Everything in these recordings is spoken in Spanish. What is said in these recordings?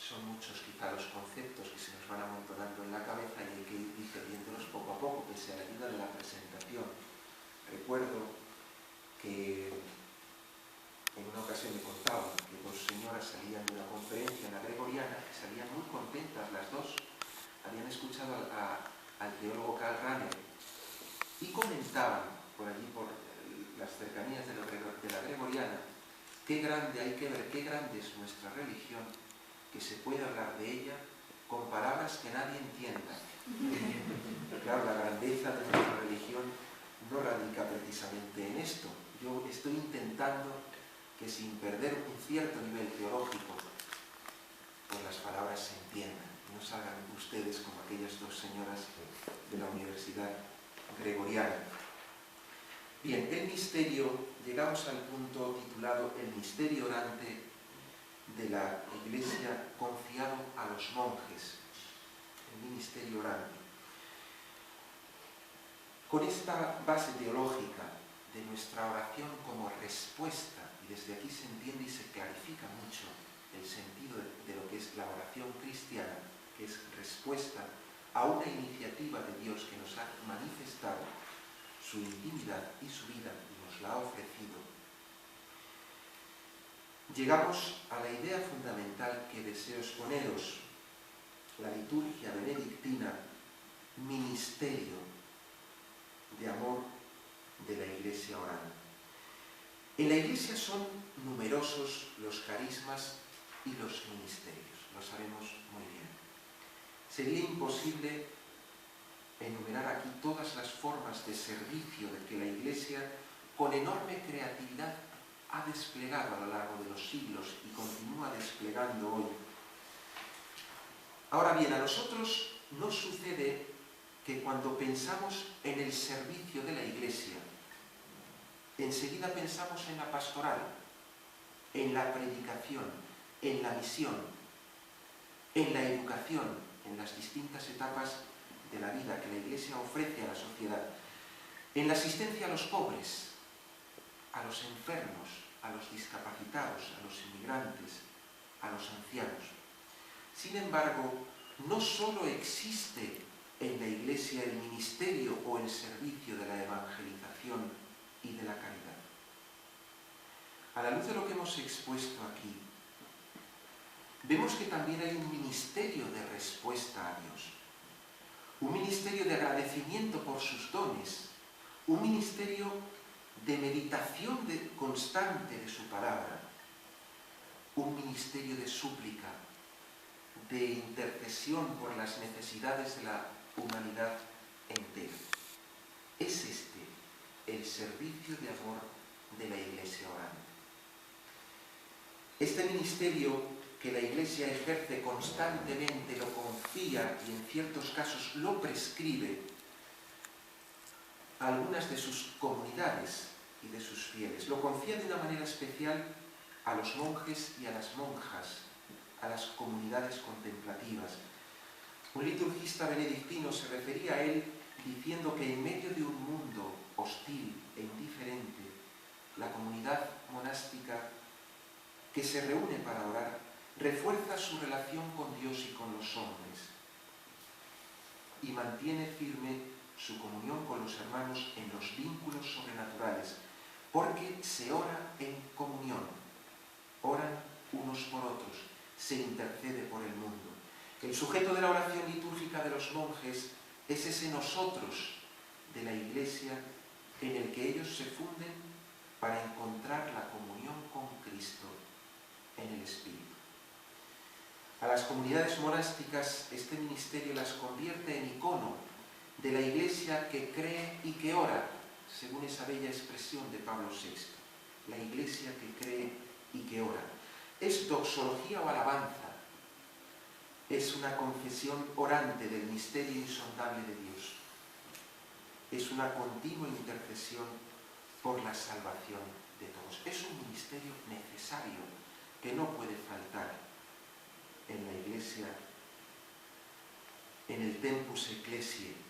son muchos quizá los conceptos que se nos van amontonando en la cabeza y hay que ir digeriéndolos poco a poco, pese a la ayuda de la presentación. Recuerdo que en una ocasión me contaban que dos señoras salían de una conferencia en la Gregoriana, que salían muy contentas las dos, habían escuchado al teólogo Karl Rahner y comentaban por allí, por las cercanías de la Gregoriana, qué grande hay que ver, qué grande es nuestra religión, que se puede hablar de ella con palabras que nadie entienda. Claro, la grandeza de nuestra religión no radica precisamente en esto. Yo estoy intentando que sin perder un cierto nivel teológico, pues las palabras se entiendan. No salgan ustedes como aquellas dos señoras de la Universidad Gregoriana. Bien, el misterio, llegamos al punto titulado El misterio orante de la Iglesia confiado a los monjes. El ministerio orante. Con esta base teológica de nuestra oración como respuesta, y desde aquí se entiende y se clarifica mucho el sentido de lo que es la oración cristiana, que es respuesta a una iniciativa de Dios que nos ha manifestado su intimidad y su vida y nos la ha ofrecido. Llegamos a la idea fundamental que deseo exponeros, la liturgia benedictina, ministerio de amor de la Iglesia orante. En la Iglesia son numerosos los carismas y los ministerios, lo sabemos muy bien. Sería imposible enumerar aquí todas las formas de servicio de que la Iglesia, con enorme creatividad, ha desplegado a lo largo de los siglos y continúa desplegando hoy. Ahora bien, a nosotros nos sucede que cuando pensamos en el servicio de la Iglesia, enseguida pensamos en la pastoral, en la predicación, en la misión, en la educación, en las distintas etapas de la vida que la Iglesia ofrece a la sociedad, en la asistencia a los pobres, a los enfermos, a los discapacitados, a los inmigrantes, a los ancianos. Sin embargo, no solo existe en la Iglesia el ministerio o el servicio de la evangelización y de la caridad. A la luz de lo que hemos expuesto aquí, vemos que también hay un ministerio de respuesta a Dios, un ministerio de agradecimiento por sus dones, un ministerio de meditación constante de su palabra, un ministerio de súplica, de intercesión por las necesidades de la humanidad entera. Es este el servicio de amor de la Iglesia orante. Este ministerio que la Iglesia ejerce constantemente, lo confía y en ciertos casos lo prescribe a algunas de sus comunidades y de sus fieles. Lo confía de una manera especial a los monjes y a las monjas, a las comunidades contemplativas. Un liturgista benedictino se refería a él diciendo que en medio de un mundo hostil e indiferente, la comunidad monástica que se reúne para orar refuerza su relación con Dios y con los hombres y mantiene firme su comunión con los hermanos en los vínculos sobrenaturales, porque se ora en comunión, oran unos por otros, se intercede por el mundo. El sujeto de la oración litúrgica de los monjes es ese nosotros de la Iglesia en el que ellos se funden para encontrar la comunión con Cristo en el Espíritu. A las comunidades monásticas este ministerio las convierte en icono de la Iglesia que cree y que ora, según esa bella expresión de Pablo VI. La Iglesia que cree y que ora. Es doxología o alabanza. Es una confesión orante del misterio insondable de Dios. Es una continua intercesión por la salvación de todos. Es un ministerio necesario que no puede faltar en la Iglesia, en el Tempus Ecclesiae.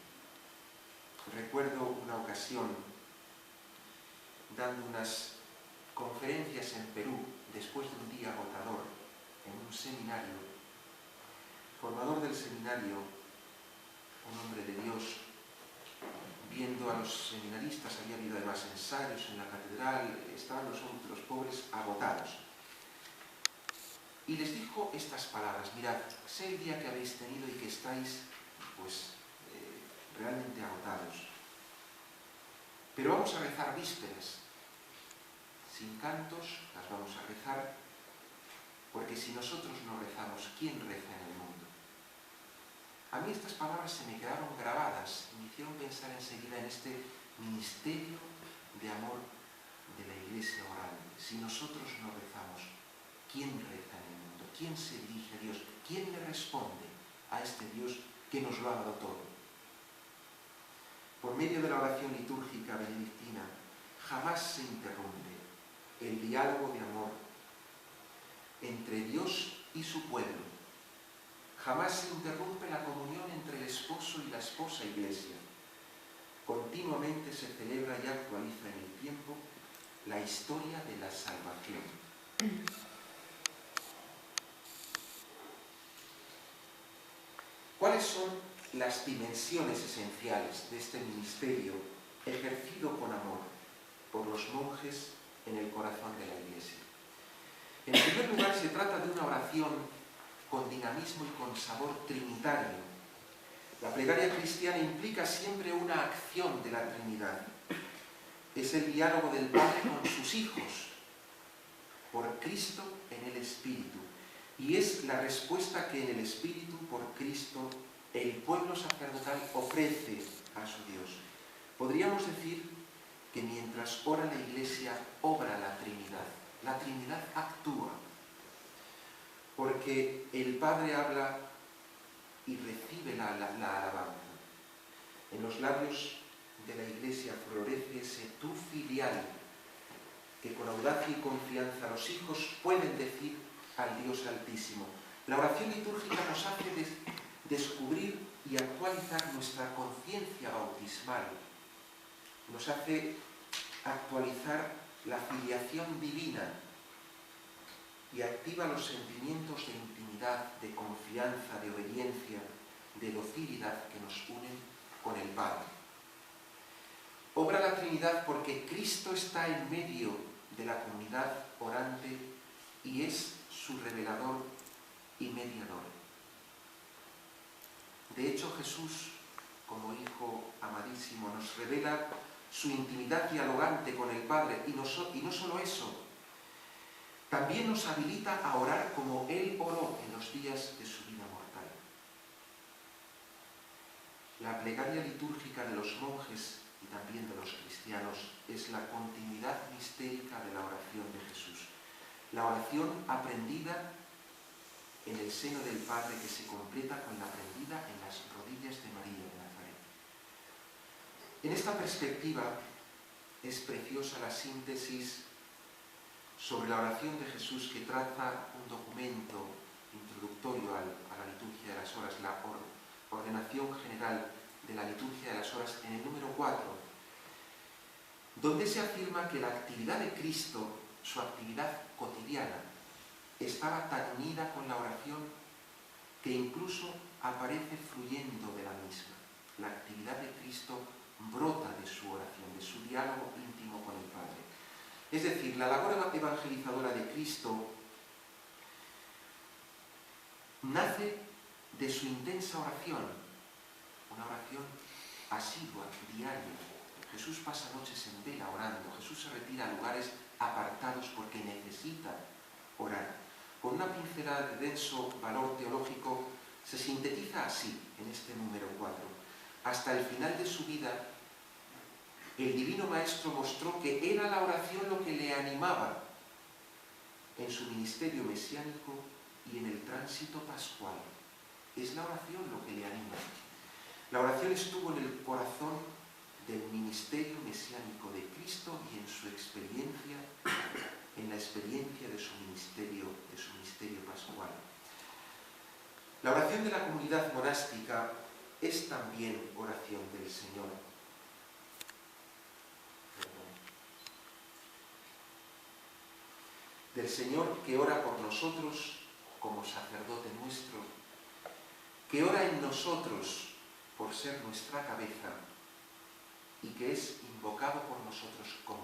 Recuerdo una ocasión dando unas conferencias en Perú después de un día agotador en un seminario formador del seminario, un hombre de Dios, viendo a los seminaristas, había habido además ensayos en la catedral, estaban los pobres agotados. Y les dijo estas palabras: mirad, sé el día que habéis tenido y que estáis, pues, realmente agotados. Pero vamos a rezar vísperas, sin cantos, las vamos a rezar, porque si nosotros no rezamos, ¿quién reza en el mundo? A mí estas palabras se me quedaron grabadas y me hicieron pensar enseguida en este ministerio de amor de la Iglesia orante. Si nosotros no rezamos, ¿quién reza en el mundo? ¿Quién se dirige a Dios? ¿Quién le responde a este Dios que nos lo ha dado todo? Por medio de la oración litúrgica benedictina, jamás se interrumpe el diálogo de amor entre Dios y su pueblo. Jamás se interrumpe la comunión entre el esposo y la esposa Iglesia. Continuamente se celebra y actualiza en el tiempo la historia de la salvación. ¿Cuáles son las dimensiones esenciales de este ministerio ejercido con amor por los monjes en el corazón de la Iglesia? En primer lugar, se trata de una oración con dinamismo y con sabor trinitario. La plegaria cristiana implica siempre una acción de la Trinidad. Es el diálogo del Padre con sus hijos, por Cristo en el Espíritu. Y es la respuesta que en el Espíritu, por Cristo, el pueblo sacerdotal ofrece a su Dios. Podríamos decir que mientras ora la Iglesia, obra la Trinidad. La Trinidad actúa, porque el Padre habla y recibe la alabanza. En los labios de la Iglesia florece ese tú filial, que con audacia y confianza los hijos pueden decir al Dios Altísimo. La oración litúrgica nos hace descubrir y actualizar nuestra conciencia bautismal. Nos hace actualizar la filiación divina y activa los sentimientos de intimidad, de confianza, de obediencia, de docilidad que nos unen con el Padre. Obra la Trinidad porque Cristo está en medio de la comunidad orante y es su revelador y mediador. De hecho, Jesús, como Hijo amadísimo, nos revela su intimidad dialogante con el Padre, y no solo eso, también nos habilita a orar como Él oró en los días de su vida mortal. La plegaria litúrgica de los monjes y también de los cristianos es la continuidad mistérica de la oración de Jesús. La oración aprendida en el seno del Padre, que se completa con la aprendida en las rodillas de María de Nazaret. En esta perspectiva es preciosa la síntesis sobre la oración de Jesús que traza un documento introductorio a la liturgia de las horas, la ordenación general de la liturgia de las horas, en el número 4, donde se afirma que la actividad de Cristo, su actividad cotidiana, estaba tan unida con la oración que incluso aparece fluyendo de la misma. La actividad de Cristo brota de su oración, de su diálogo íntimo con el Padre. Es decir, la labor evangelizadora de Cristo nace de su intensa oración, una oración asidua, diaria. Jesús pasa noches en vela orando, Jesús se retira a lugares apartados porque necesita orar. Con una pincelada de denso valor teológico se sintetiza así en este número 4. Hasta el final de su vida, el Divino Maestro mostró que era la oración lo que le animaba en su ministerio mesiánico y en el tránsito pascual. Es la oración lo que le anima. La oración estuvo en el corazón del ministerio mesiánico de Cristo y en su experiencia, en la experiencia de su ministerio pascual. La oración de la comunidad monástica es también oración del Señor. Del Señor que ora por nosotros como sacerdote nuestro que ora en nosotros por ser nuestra cabeza y que es invocado por nosotros como